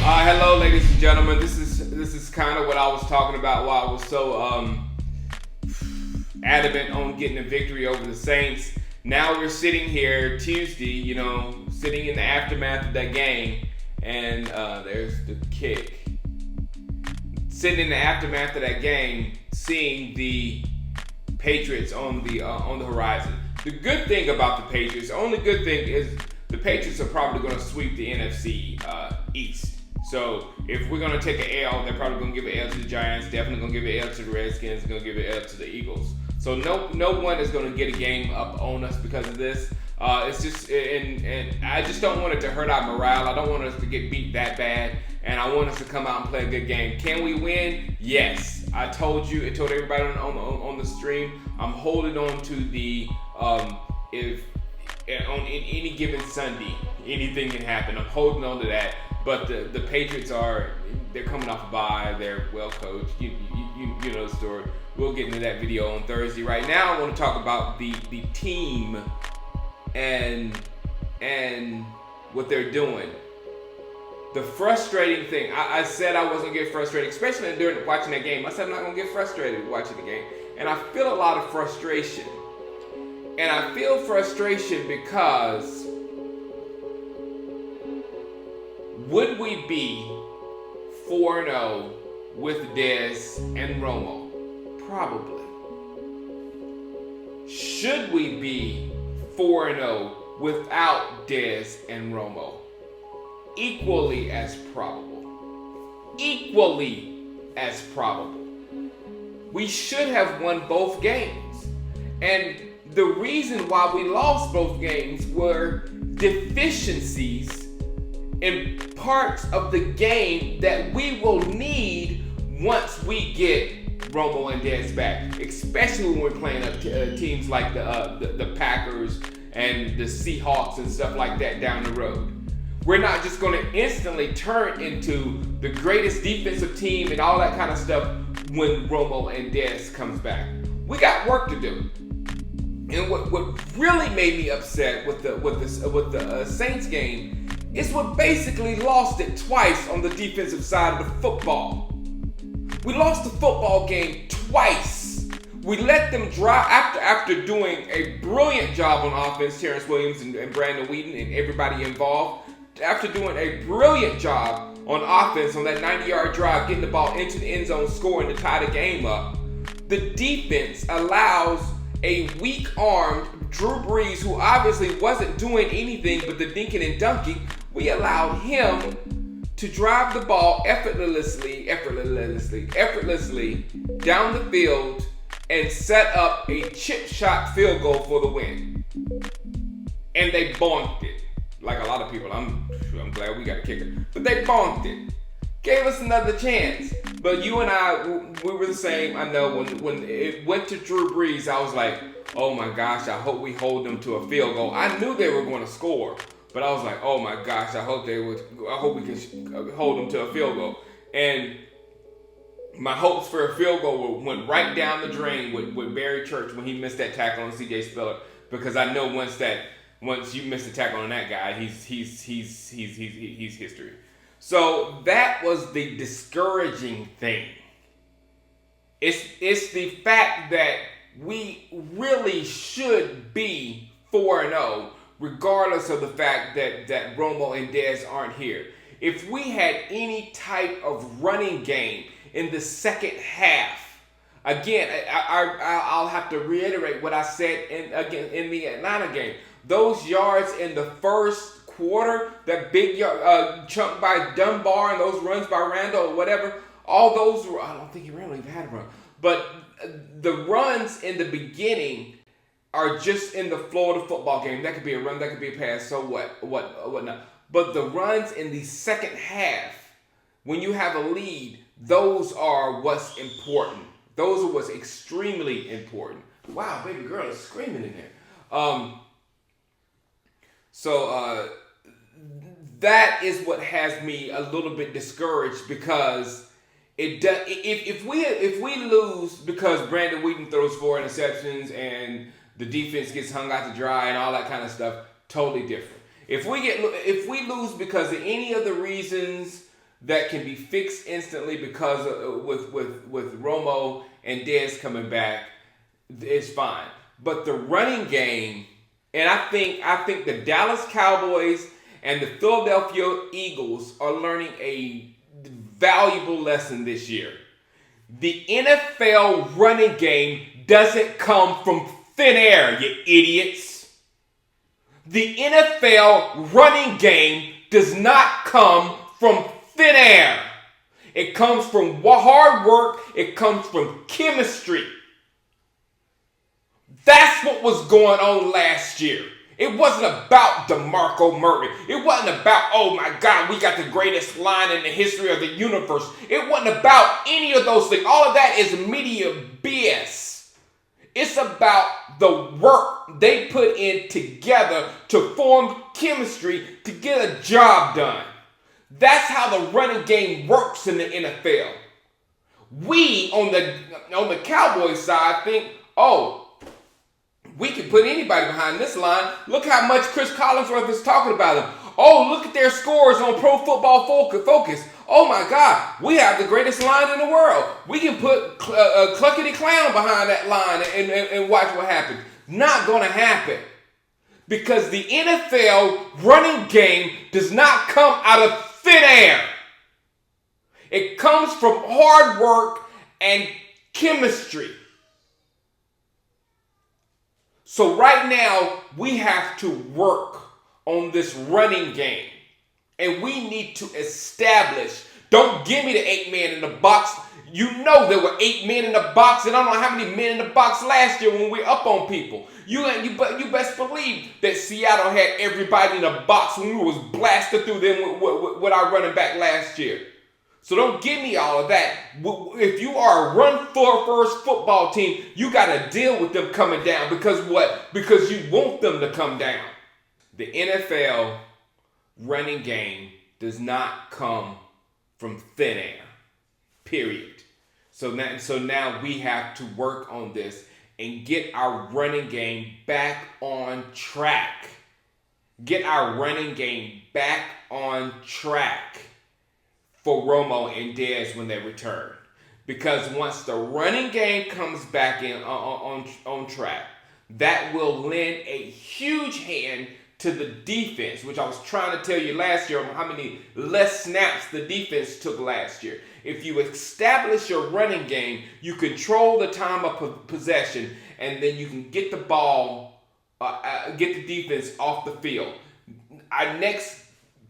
Hello, ladies and gentlemen. This is kind of what I was talking about while I was so adamant on getting a victory over the Saints. Now we're sitting here Tuesday, sitting in the aftermath of that game, and there's the kick. Sitting in the aftermath of that game, seeing the Patriots on the horizon. The good thing about the Patriots, the only good thing is the Patriots are probably going to sweep the NFC East. So if we're going to take an L, they're probably going to give an L to the Giants, definitely going to give an L to the Redskins, going to give an L to the Eagles. So no one is going to get a game up on us because of this. It's just, and I just don't want it to hurt our morale. I don't want us to get beat that bad, and I want us to come out and play a good game. Can we win? Yes. I told everybody on the stream, I'm holding on to the if on any given Sunday, anything can happen. I'm holding on to that. But the Patriots they're coming off a bye. They're well coached. You know the story. We'll get into that video on Thursday. Right now, I want to talk about the team and what they're doing. The frustrating thing, I said I wasn't going to get frustrated, especially during watching that game. I said I'm not going to get frustrated watching the game. And I feel a lot of frustration. And I feel frustration because would we be 4-0 with Dez and Romo? Probably. Should we be 4-0 without Dez and Romo? Equally as probable. Equally as probable. We should have won both games. And the reason why we lost both games were deficiencies in parts of the game that we will need once we get Romo and Dez back, especially when we're playing teams like the Packers and the Seahawks and stuff like that down the road. We're not just going to instantly turn into the greatest defensive team and all that kind of stuff when Romo and Dez comes back. We got work to do. And what really made me upset with the Saints game is what basically lost it twice on the defensive side of the football. We lost the football game twice. We let them drive after doing a brilliant job on offense, Terrence Williams and Brandon Whedon and everybody involved. After doing a brilliant job on offense on that 90-yard drive, getting the ball into the end zone, scoring to tie the game up, the defense allows a weak-armed Drew Brees, who obviously wasn't doing anything but the dinking and dunking. We allowed him to drive the ball effortlessly down the field and set up a chip shot field goal for the win. And they bonked it. Like a lot of people, I'm glad we got a kicker. But they bonked it. Gave us another chance. But you and I, we were the same. I know when it went to Drew Brees, I was like, oh my gosh, I hope we hold them to a field goal. I knew they were going to score. But I was like, oh my gosh, I hope we can hold them to a field goal. And my hopes for a field goal went right down the drain with Barry Church when he missed that tackle on C.J. Spiller. Because I know once you miss a tackle on that guy, he's history. So that was the discouraging thing. It's the fact that we really should be 4-0, regardless of the fact that Romo and Dez aren't here. If we had any type of running game in the second half, again, I'll have to reiterate what I said in the Atlanta game. Those yards in the first quarter, that big chunk by Dunbar and those runs by Randall or whatever, all those were, I don't think he really had a run. But the runs in the beginning are just in the flow of the football game. That could be a run, that could be a pass, so what not. But the runs in the second half, when you have a lead, those are what's important. Those are what's extremely important. Wow, baby girl is screaming in there. So that is what has me a little bit discouraged, because if we lose because Brandon Whedon throws 4 interceptions and the defense gets hung out to dry and all that kind of stuff, totally different. If we lose because of any of the reasons that can be fixed instantly because with Romo and Dez coming back is fine. But the running game, and I think the Dallas Cowboys and the Philadelphia Eagles are learning a valuable lesson this year. The NFL running game doesn't come from thin air, you idiots. The NFL running game does not come from thin air. It comes from hard work. It comes from chemistry. That's what was going on last year. It wasn't about DeMarco Murray. It wasn't about, oh my God, we got the greatest line in the history of the universe. It wasn't about any of those things. All of that is media BS. It's about the work they put in together to form chemistry to get a job done. That's how the running game works in the NFL. We on the Cowboys side think, oh, we can put anybody behind this line. Look how much Chris Collinsworth is talking about them. Oh, look at their scores on Pro Football Focus. Oh my God, we have the greatest line in the world. We can put Cluckety Clown behind that line and watch what happens. Not going to happen. Because the NFL running game does not come out of thin air. It comes from hard work and chemistry. So right now, we have to work on this running game. And we need to establish, don't give me the 8 men in the box. You know there were 8 men in the box, and I don't know how many men in the box last year when we up on people. You best believe that Seattle had everybody in the box when we was blasted through them with our running back last year. So don't give me all of that. If you are a run-first football team, you got to deal with them coming down. Because what? Because you want them to come down. The NFL running game does not come from thin air. Period. So now we have to work on this and get our running game back on track. Get our running game back on track for Romo and Dez when they return. Because once the running game comes back in on track, that will lend a huge hand to the defense, which I was trying to tell you last year how many less snaps the defense took last year. If you establish your running game, you control the time of possession, and then you can get the ball, get the defense off the field. Our next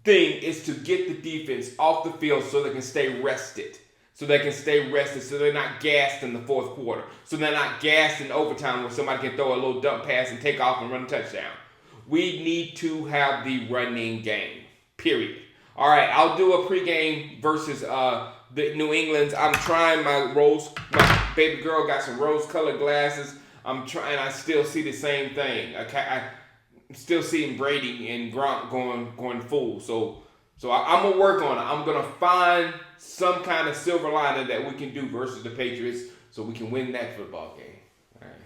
thing is to get the defense off the field so they can stay rested. So they're not gassed in the fourth quarter. So they're not gassed in overtime where somebody can throw a little dump pass and take off and run a touchdown. We need to have the running game, period. All right, I'll do a pregame versus the New England's. I'm trying my baby girl got some rose-colored glasses. I'm trying, I still see the same thing. I'm still seeing Brady and Gronk going full. So I'm going to work on it. I'm going to find some kind of silver lining that we can do versus the Patriots so we can win that football game. All right.